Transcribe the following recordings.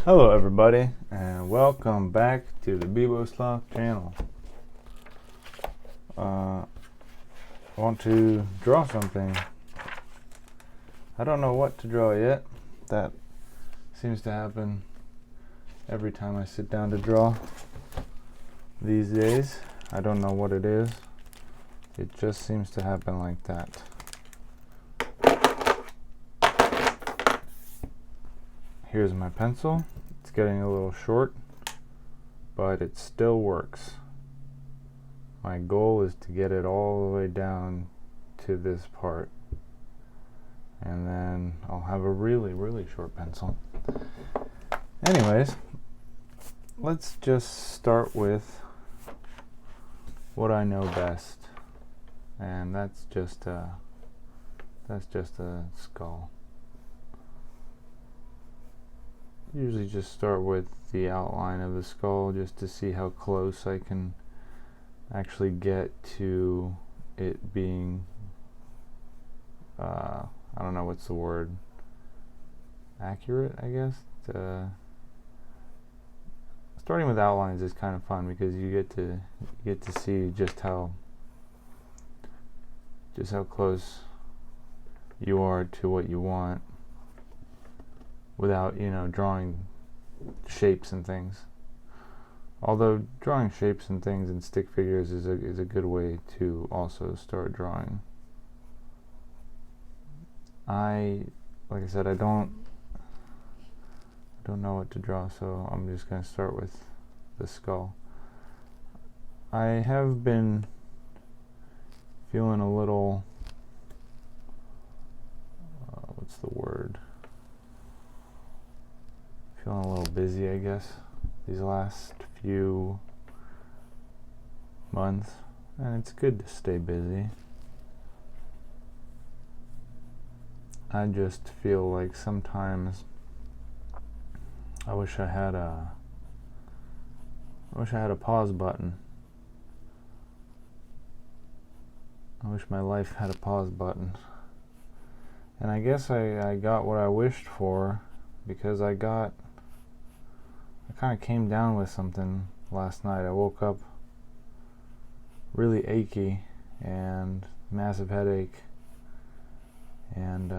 Hello everybody, and welcome back to the Beebosloth channel. I want to draw something. I don't know what to draw yet. That seems to happen every time I sit down to draw these days. I don't know what it is. It just seems to happen like that. Here's my pencil. It's getting a little short, but it still works. My goal is to get it all the way down to this part, and then I'll have a really short pencil. Anyways, let's just start with what I know best, and that's just a skull. Usually just start with the outline of the skull just to see how close I can actually get to it being I don't know what's the word, accurate, I guess. Starting with outlines is kind of fun because you get to see just how close you are to what you want without, drawing shapes and things. Although drawing shapes and things and stick figures is a good way to also start drawing. Like I said, I don't know what to draw, so I'm just going to start with the skull. I have been feeling a little what's the word? Feeling a little busy, I guess, these last few months, and it's good to stay busy. I just feel like sometimes I wish I had a pause button. I wish my life had a pause button. And I guess I got what I wished for, because I kind of came down with something last night. I woke up really achy and massive headache, and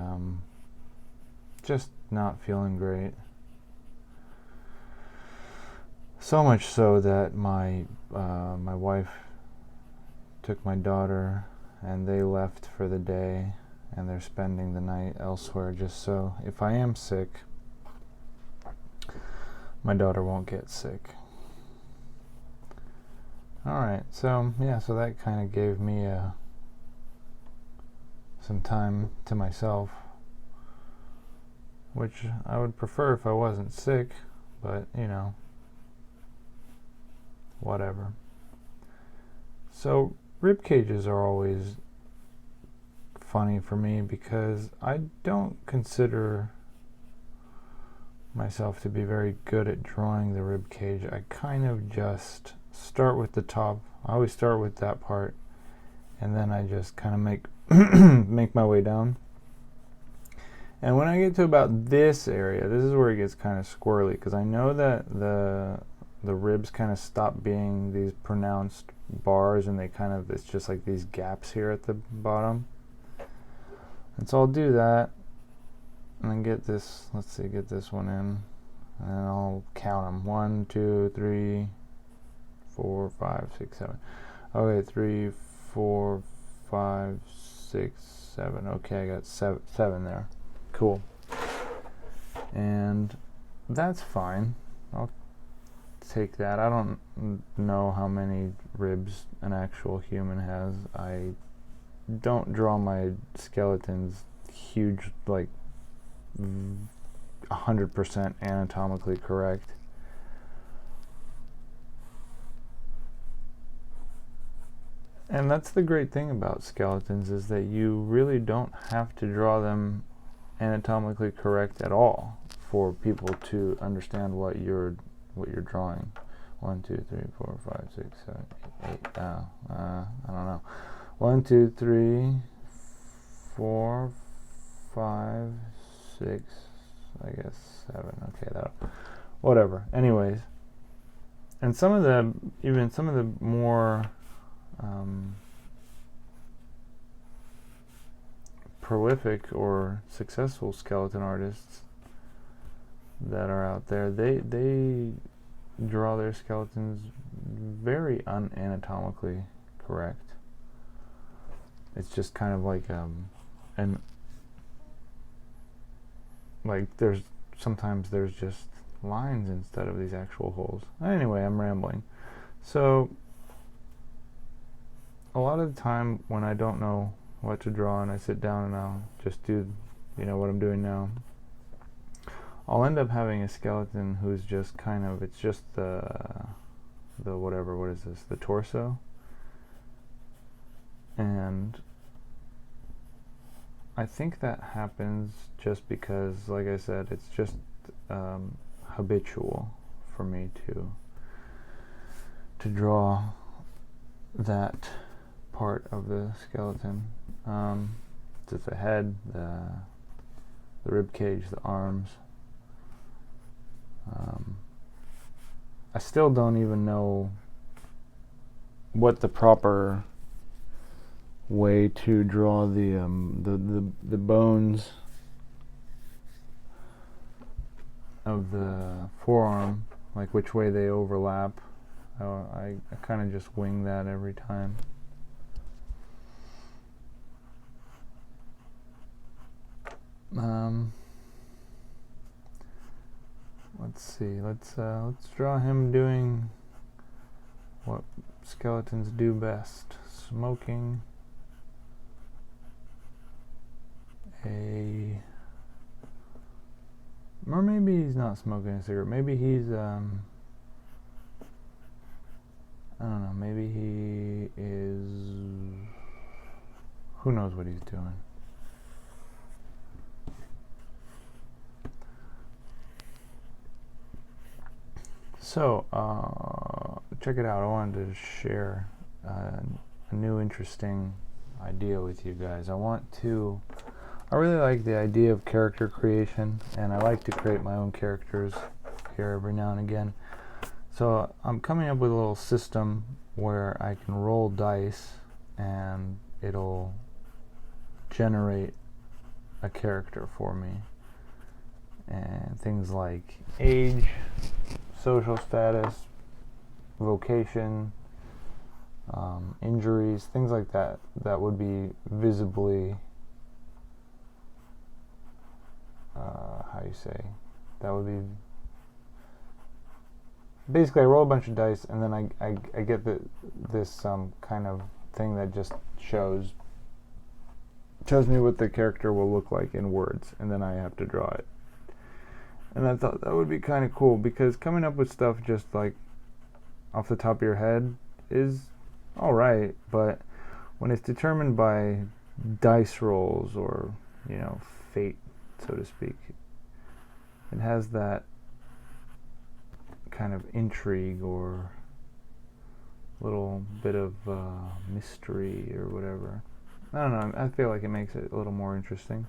just not feeling great. So much so that my wife took my daughter and they left for the day, and they're spending the night elsewhere, just so if I am sick, my daughter won't get sick. Alright, so that kind of gave me some time to myself, which I would prefer if I wasn't sick, but whatever. So rib cages are always funny for me because I don't consider myself to be very good at drawing the rib cage. I kind of just start with the top. I always start with that part, and then I just kind of make my way down. And when I get to about this area, this is where it gets kind of squirrely, because I know that the ribs kind of stop being these pronounced bars, and it's just like these gaps here at the bottom. And so I'll do that, and then get this one in, and I'll count them. 1, 2, 3, 4, 5, 6, 7. Okay, 3, 4, 5, 6, 7. Okay, I got seven there. Cool. And that's fine. I'll take that. I don't know how many ribs an actual human has. I don't draw my skeletons huge, like 100% anatomically correct. And that's the great thing about skeletons, is that you really don't have to draw them anatomically correct at all for people to understand what you're drawing. 1, 2, 3, 4, 5, 6, 7, 8. I don't know. 1, 2, 3, 4, 5, 6. I guess 7. Okay, that whatever. Anyways, and some of the more prolific or successful skeleton artists that are out there, they draw their skeletons very unanatomically correct. It's just kind of like sometimes there's just lines instead of these actual holes. Anyway, I'm rambling. So a lot of the time when I don't know what to draw and I sit down and I'll just do, what I'm doing now, I'll end up having a skeleton who's just kind of, it's just the whatever, what is this, the torso. And I think that happens just because, like I said, it's just habitual for me to draw that part of the skeleton. Just the head, the rib cage, the arms. I still don't even know what the proper way to draw the bones of the forearm, like which way they overlap. I kind of just wing that every time. Let's see. Let's draw him doing what skeletons do best: smoking or maybe he's not smoking a cigarette. Maybe he's I don't know. Maybe he is. Who knows what he's doing? So, check it out. I wanted to share a new interesting idea with you guys. I really like the idea of character creation, and I like to create my own characters here every now and again. So I'm coming up with a little system where I can roll dice and it'll generate a character for me. And things like age, social status, vocation, injuries, things like that would be visibly, that would be, basically I roll a bunch of dice and then I get this kind of thing that just shows me what the character will look like in words, and then I have to draw it. And I thought that would be kind of cool, because coming up with stuff just like off the top of your head is alright, but when it's determined by dice rolls or, fate, so to speak, it has that kind of intrigue or little bit of mystery or whatever. I don't know, I feel like it makes it a little more interesting.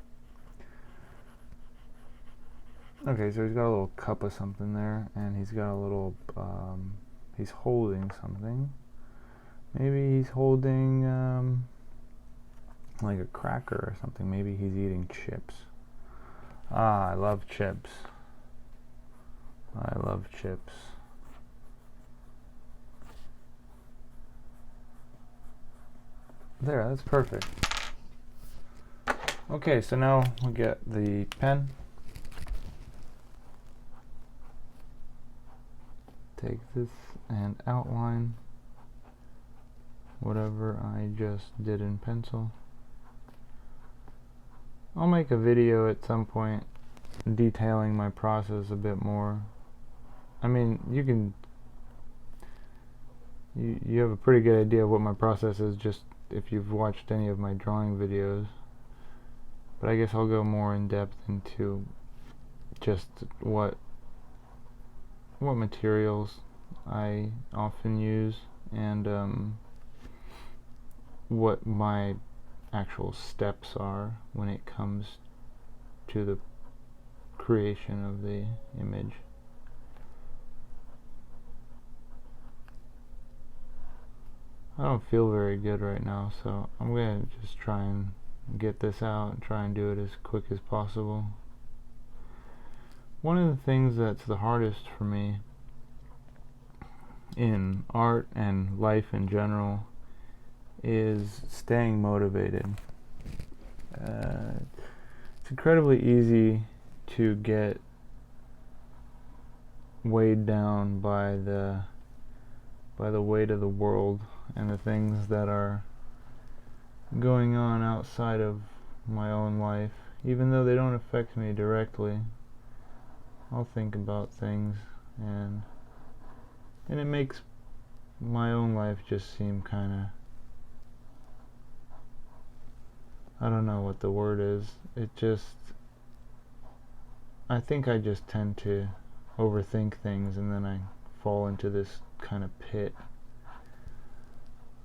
Okay, so he's got a little cup of something there, and he's got a little, he's holding something. Maybe he's holding, like a cracker or something. Maybe he's eating chips. Ah, I love chips. I love chips. There, that's perfect. Okay, so now we'll get the pen. Take this and outline whatever I just did in pencil. I'll make a video at some point detailing my process a bit more. I mean, you have a pretty good idea of what my process is just if you've watched any of my drawing videos. But I guess I'll go more in depth into just what materials I often use, and what my actual steps are when it comes to the creation of the image. I don't feel very good right now, so I'm gonna just try and get this out and try and do it as quick as possible. One of the things that's the hardest for me in art and life in general is staying motivated. It's incredibly easy to get weighed down by the weight of the world and the things that are going on outside of my own life. Even though they don't affect me directly, I'll think about things, and it makes my own life just seem kind of, I don't know what the word is. I think I just tend to overthink things, and then I fall into this kind of pit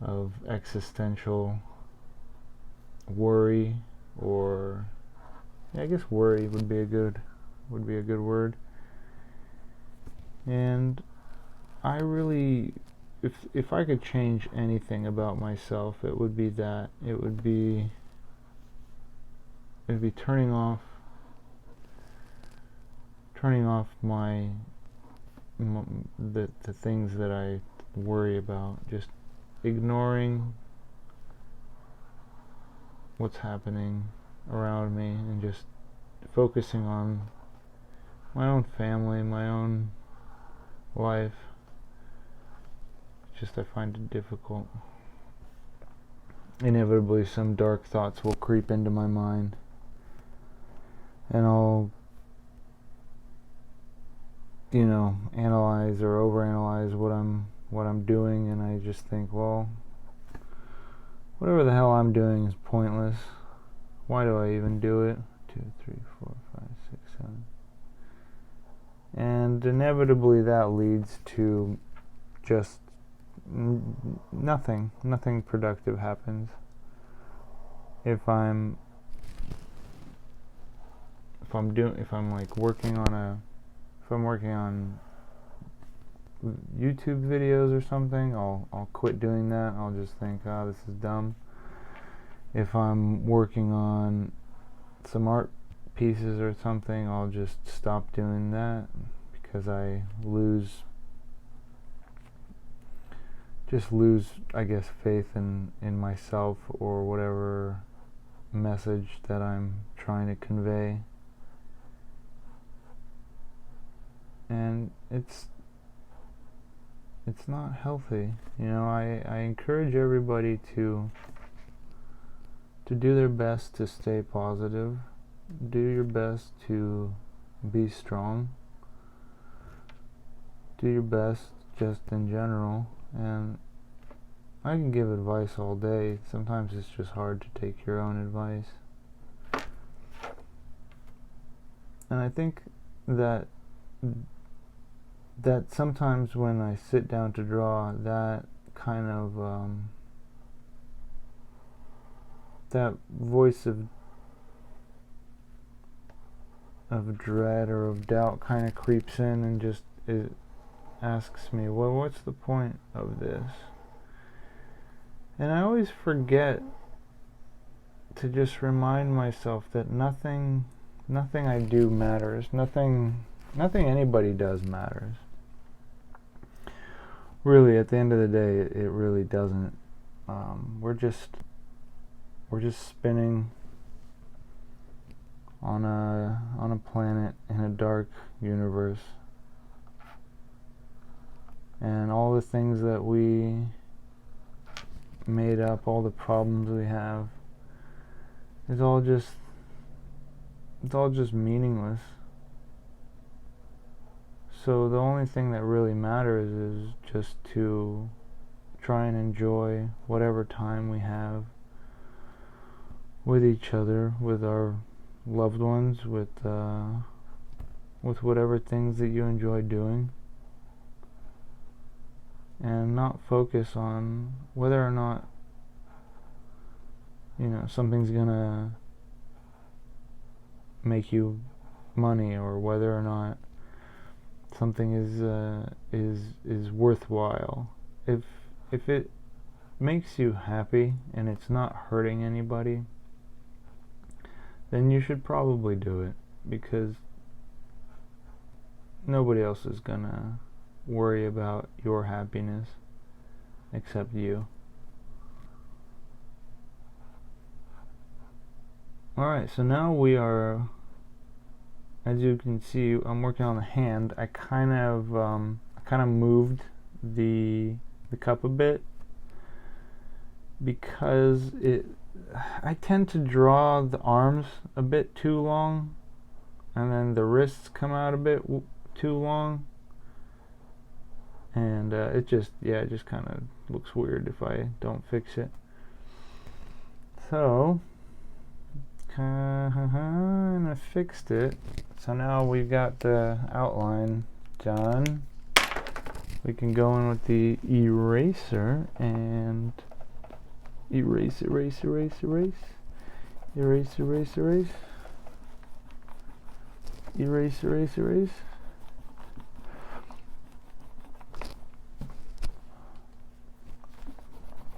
of existential worry, or I guess worry would be a good word. And I really, if I could change anything about myself, it would be that. It would be turning off the things that I worry about, just ignoring what's happening around me and just focusing on my own family, my own life. Just I find it difficult. Inevitably some dark thoughts will creep into my mind, and I'll analyze or overanalyze what I'm doing, and I just think, well, whatever the hell I'm doing is pointless. Why do I even do it? 2, 3, 4, 5, 6, 7. And inevitably that leads to just nothing productive happens. If I'm working on YouTube videos or something, I'll quit doing that. I'll just think, this is dumb. If I'm working on some art pieces or something, I'll just stop doing that, because I lose, I guess, faith in myself or whatever message that I'm trying to convey. And it's not healthy. I encourage everybody to do their best to stay positive. Do your best to be strong. Do your best just in general. And I can give advice all day. Sometimes it's just hard to take your own advice. And I think that sometimes when I sit down to draw, that kind of that voice of dread or of doubt kind of creeps in, and just it asks me, well, what's the point of this? And I always forget to just remind myself that nothing I do matters. Nothing anybody does matters. Really, at the end of the day, it really doesn't. We're just spinning on a planet in a dark universe, and all the things that we made up, all the problems we have, it's all just meaningless. So the only thing that really matters is just to try and enjoy whatever time we have with each other, with our loved ones, with whatever things that you enjoy doing, and not focus on whether or not something's gonna make you money, or whether or not something is worthwhile. If makes you happy and it's not hurting anybody, then you should probably do it, because nobody else is gonna worry about your happiness except you. Alright, so now we are, as you can see, I'm working on the hand. I kind of moved the cup a bit because I tend to draw the arms a bit too long, and then the wrists come out a bit too long, and it just kind of looks weird if I don't fix it. So and I fixed it. So now we've got the outline done. We can go in with the eraser and erase, erase, erase, erase, erase, erase, erase, erase, erase, erase.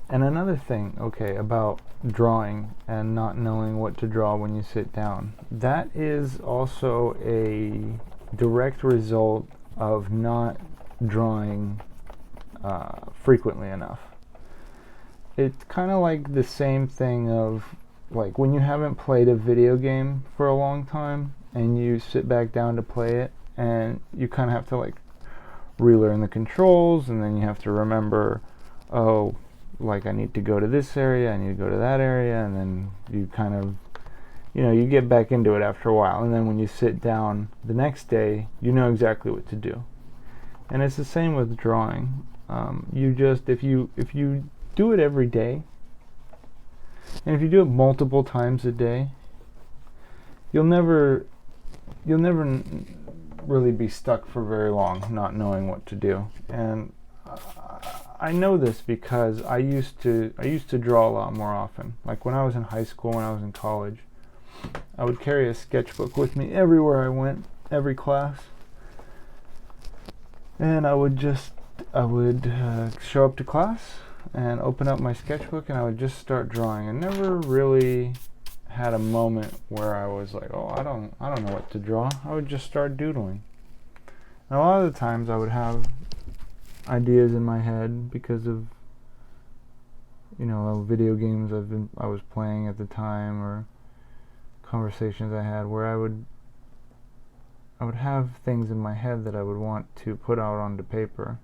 And another thing, okay, about drawing and not knowing what to draw when you sit down, that is also a direct result of not drawing frequently enough. It's kind of like the same thing of, like, when you haven't played a video game for a long time and you sit back down to play it, and you kind of have to like relearn the controls, and then you have to remember, oh, like, I need to go to this area, I need to go to that area, and then you kind of, you get back into it after a while, and then when you sit down the next day, you know exactly what to do. And it's the same with drawing. You just, if you do it every day, and if you do it multiple times a day, you'll never really be stuck for very long not knowing what to do. And I know this because I used to draw a lot more often. Like when I was in high school, when I was in college, I would carry a sketchbook with me everywhere I went, every class, and I would show up to class and open up my sketchbook, and I would just start drawing. I never really had a moment where I was like, oh, I don't know what to draw. I would just start doodling. And a lot of the times I would have ideas in my head because of video games I was playing at the time, or conversations I had where I would have things in my head that I would want to put out onto paper.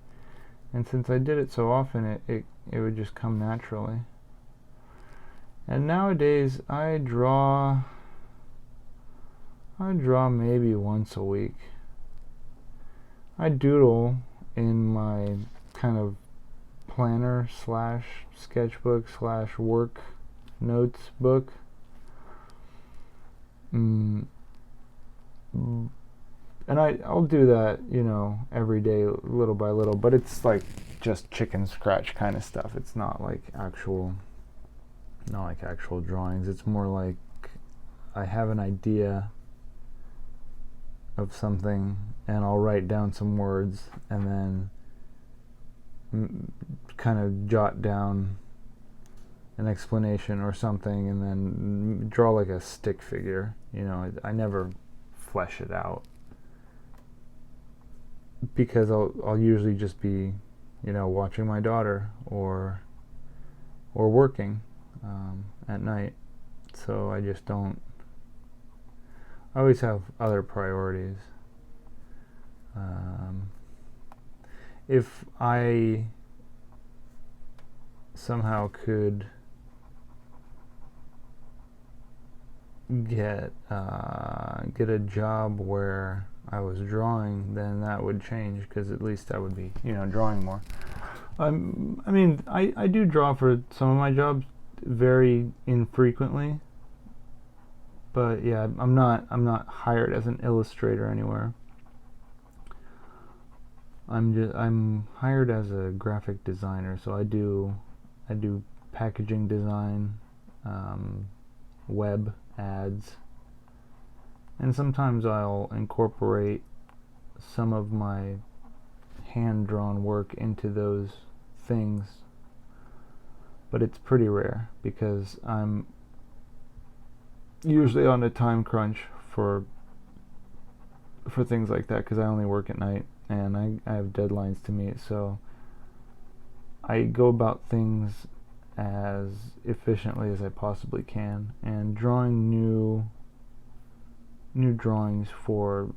And since I did it so often, it would just come naturally. And nowadays I draw maybe once a week. I doodle in my kind of planner / sketchbook / work notes book. And I'll do that, every day, little by little, but it's like just chicken scratch kind of stuff. It's not like actual drawings. It's more like I have an idea of something, and I'll write down some words, and then kind of jot down an explanation or something, and then draw like a stick figure. I never flesh it out, because I'll usually just be, watching my daughter or working at night. So I just don't. I always have other priorities. If I somehow could get a job where I was drawing, then that would change, because at least I would be, drawing more. I do draw for some of my jobs very infrequently, but yeah, I'm not hired as an illustrator anywhere. I'm hired as a graphic designer, so I do packaging design, web ads, and sometimes I'll incorporate some of my hand-drawn work into those things. but it's pretty rare because I'm usually on a time crunch for things like that, because I only work at night and I have deadlines to meet, so I go about things as efficiently as I possibly can, and drawing new drawings for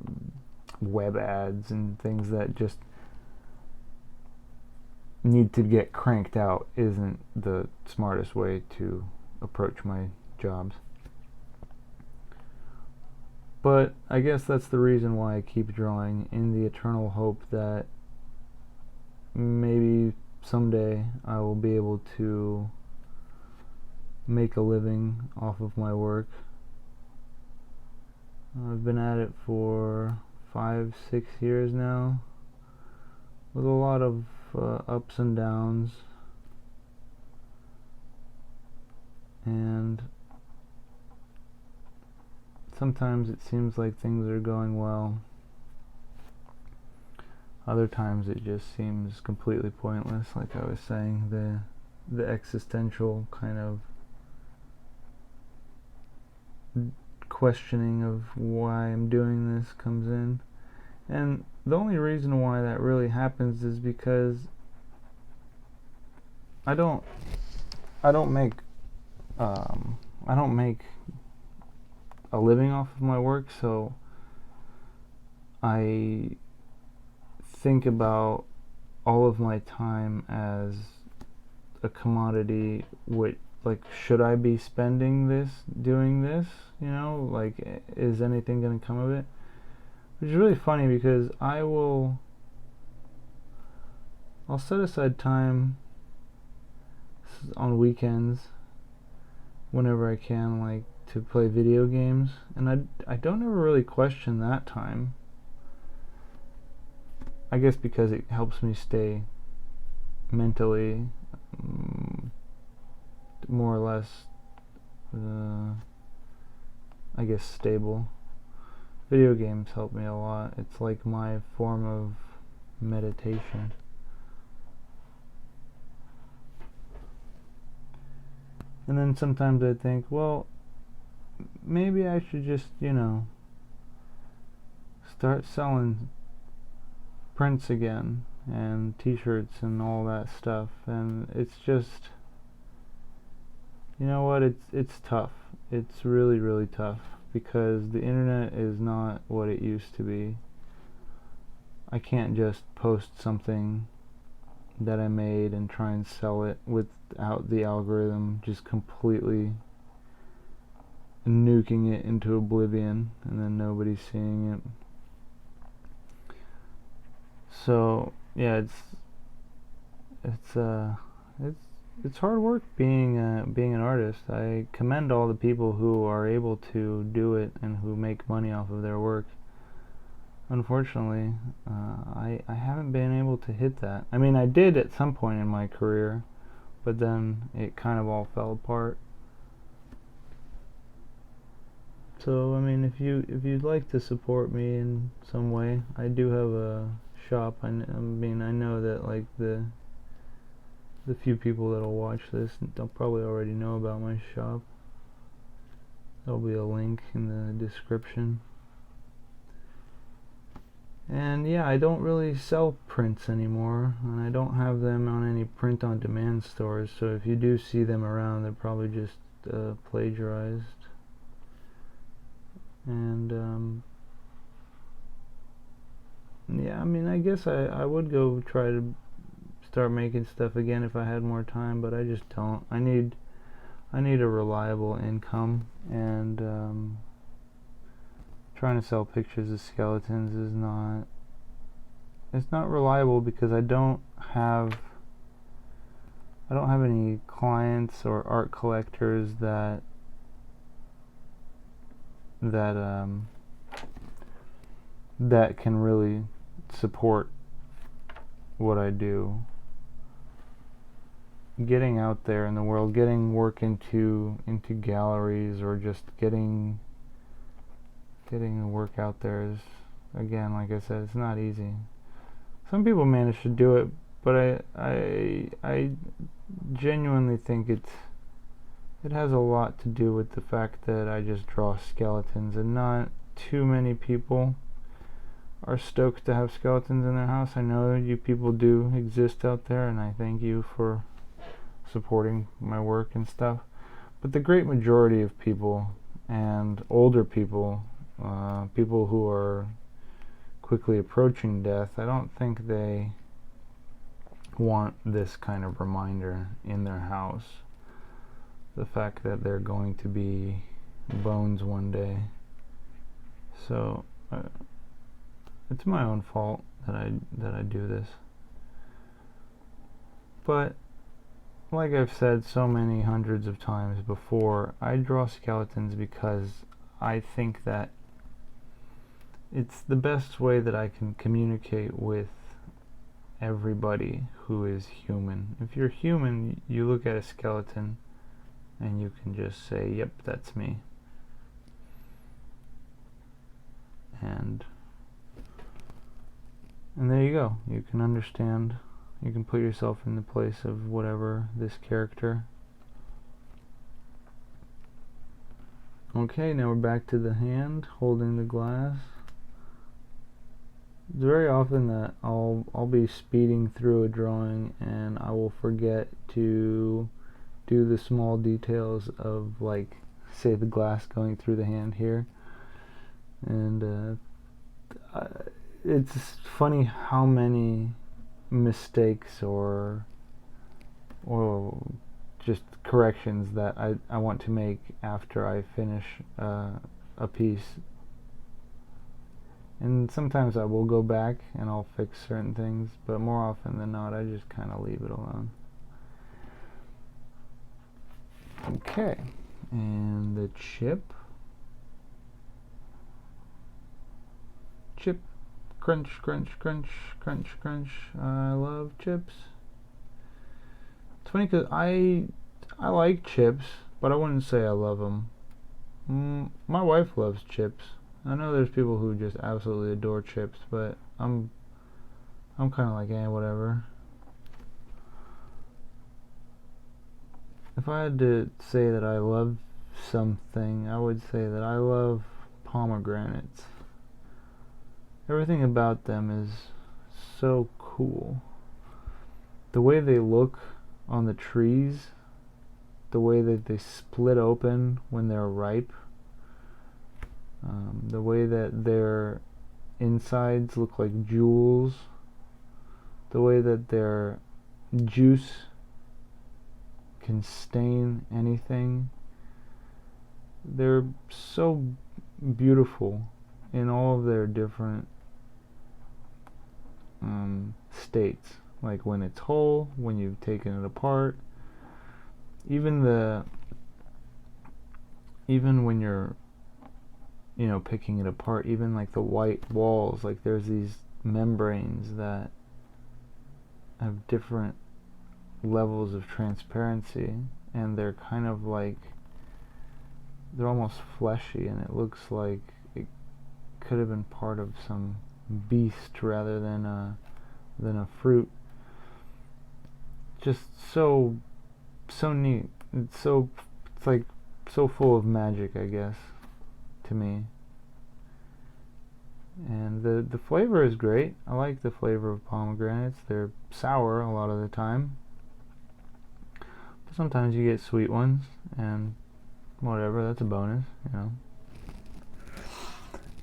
web ads and things that just need to get cranked out isn't the smartest way to approach my jobs. But I guess that's the reason why I keep drawing, in the eternal hope that maybe someday I will be able to make a living off of my work. I've been at it for 5-6 years now, with a lot of ups and downs, and sometimes it seems like things are going well. Other times it just seems completely pointless, like I was saying. The existential kind of questioning of why I'm doing this comes in. And the only reason why that really happens is because I don't make a living off of my work, so I think about all of my time as a commodity. Like, should I be spending this doing this? Like, is anything going to come of it? Which is really funny, because I'll set aside time on weekends whenever I can, like, to play video games, and I don't ever really question that time. I guess because it helps me stay mentally more or less I guess stable. Video games help me a lot. It's like my form of meditation. And then sometimes I think, well, maybe I should just, start selling prints again, and t-shirts and all that stuff. And it's just, you know what, it's tough. It's really, really tough, because the internet is not what it used to be. I can't just post something that I made and try and sell it without the algorithm just completely nuking it into oblivion and then nobody's seeing it. So yeah, it's hard work being an artist. I commend all the people who are able to do it and who make money off of their work. Unfortunately, I haven't been able to hit that. I mean, I did at some point in my career, but then it kind of all fell apart. So, I mean, if you'd like to support me in some way, I do have a shop. I mean, I know that, like, the few people that'll watch this, they'll probably already know about my shop. There'll be a link in the description. And yeah, I don't really sell prints anymore, and I don't have them on any print-on-demand stores, so if you do see them around, they're probably just plagiarized. And yeah, I mean, I guess I would go try to start making stuff again if I had more time, but I just don't. I need a reliable income, and trying to sell pictures of skeletons is not reliable, because I don't have any clients or art collectors that can really support what I do. Getting out there in the world, getting work into galleries, or just getting the work out there is, again, like I said, it's not easy. Some people manage to do it, but I genuinely think it has a lot to do with the fact that I just draw skeletons, and not too many people are stoked to have skeletons in their house. I know you people do exist out there, and I thank you for supporting my work and stuff. But the great majority of people, and older people, people who are quickly approaching death, I don't think they want this kind of reminder in their house. The fact that they're going to be bones one day. So it's my own fault that I do this. But like I've said so many hundreds of times before, I draw skeletons because I think that it's the best way that I can communicate with everybody who is human. If you're human, you look at a skeleton and you can just say, yep, that's me. And there you go. You can understand. You can put yourself in the place of whatever this character. Okay, now we're back to the hand holding the glass. It's very often that I'll be speeding through a drawing and I will forget to do the small details of, like, say, the glass going through the hand here. And it's funny how many mistakes or just corrections that I want to make after I finish a piece. And sometimes I will go back and I'll fix certain things, but more often than not I just kind of leave it alone. Okay, and the chip. Chip, crunch, crunch, crunch, crunch, crunch. I love chips. It's funny because I like chips, but I wouldn't say I love them. My wife loves chips. I know there's people who just absolutely adore chips, but I'm kind of like, whatever. If I had to say that I love something, I would say that I love pomegranates. Everything about them is so cool. The way they look on the trees, the way that they split open when they're ripe, the way that their insides look like jewels, the way that their juice can stain anything. They're so beautiful in all of their different states, like when it's whole, when you've taken it apart, even when you're picking it apart, even like the white walls, like there's these membranes that have different levels of transparency, and they're kind of like, they're almost fleshy, and it looks like it could have been part of some beast rather than a fruit. Just so neat. It's like so full of magic, I guess, to me. And the flavor is great. I like the flavor of pomegranates. They're sour a lot of the time, but sometimes you get sweet ones, and whatever, that's a bonus,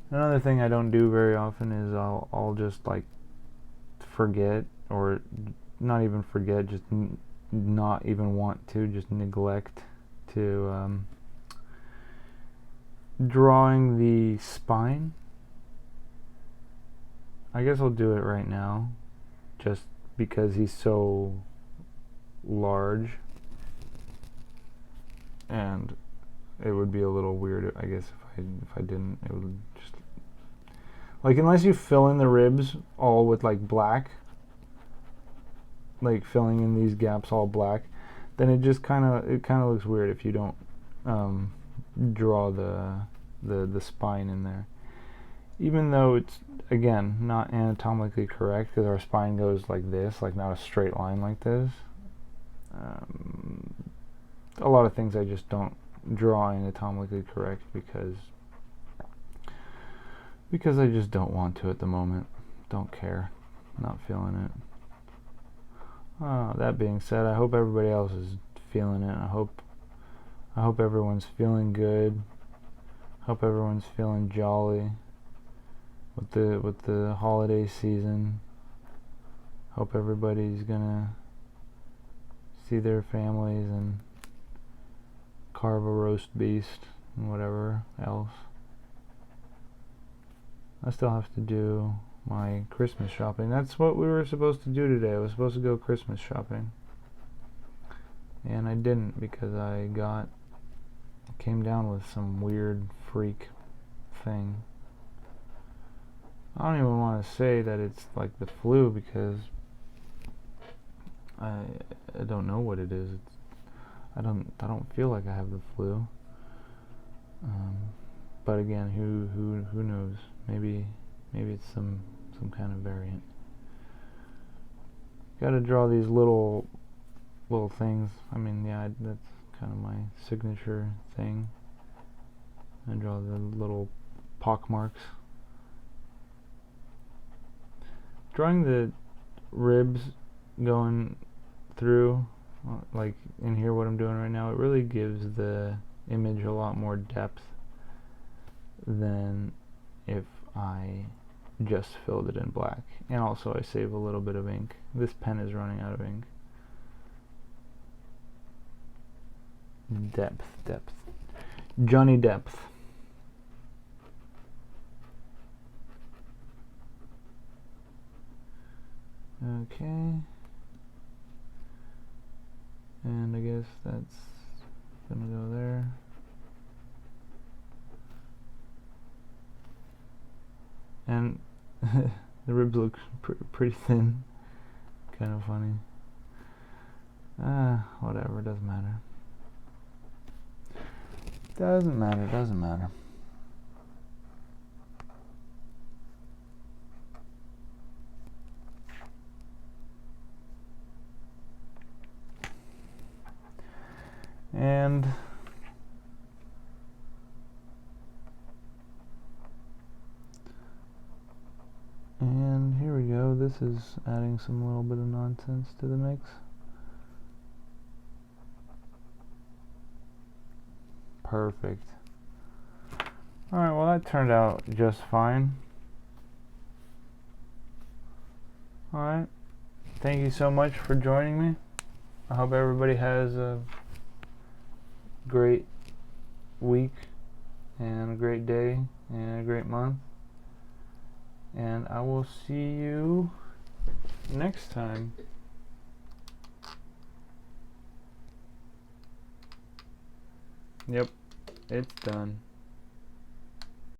Another thing I don't do very often is I'll just like forget, or not even forget, just not even want to, just neglect to drawing the spine. I guess I'll do it right now, just because he's so large, and it would be a little weird, I guess, if I didn't. It would just, like, unless you fill in the ribs all with like black, like filling in these gaps all black, then it just kind of looks weird if you don't draw the spine in there. Even though it's, again, not anatomically correct, because our spine goes like this, like not a straight line like this. a lot of things I just don't draw anatomically correct because I just don't want to at the moment. Don't care. Not feeling it. That being said, I hope everybody else is feeling it. I hope everyone's feeling good. Hope everyone's feeling jolly with the holiday season. Hope everybody's gonna see their families and carve a roast beast and whatever else. I still have to do my Christmas shopping. That's what we were supposed to do today. I was supposed to go Christmas shopping. And I didn't because I came down with some weird freak thing. I don't even want to say that it's like the flu because I don't know what it is. I don't feel like I have the flu. But again, who knows? Maybe it's some kind of variant. Got to draw these little things. I mean, yeah, that's kind of my signature thing. I draw the little pock marks. Drawing the ribs going through, like in here what I'm doing right now, it really gives the image a lot more depth than if I just filled it in black. And also I save a little bit of ink. This pen is running out of ink. Depth. Johnny Depth. Okay. And I guess that's gonna go there. And the ribs look pretty thin. Kind of funny. Whatever, doesn't matter. Doesn't matter. And here we go. This is adding some little bit of nonsense to the mix. Perfect. Alright, well that turned out just fine. Alright. Thank you so much for joining me. I hope everybody has a great week and a great day and a great month. And I will see you next time. Yep, it's done.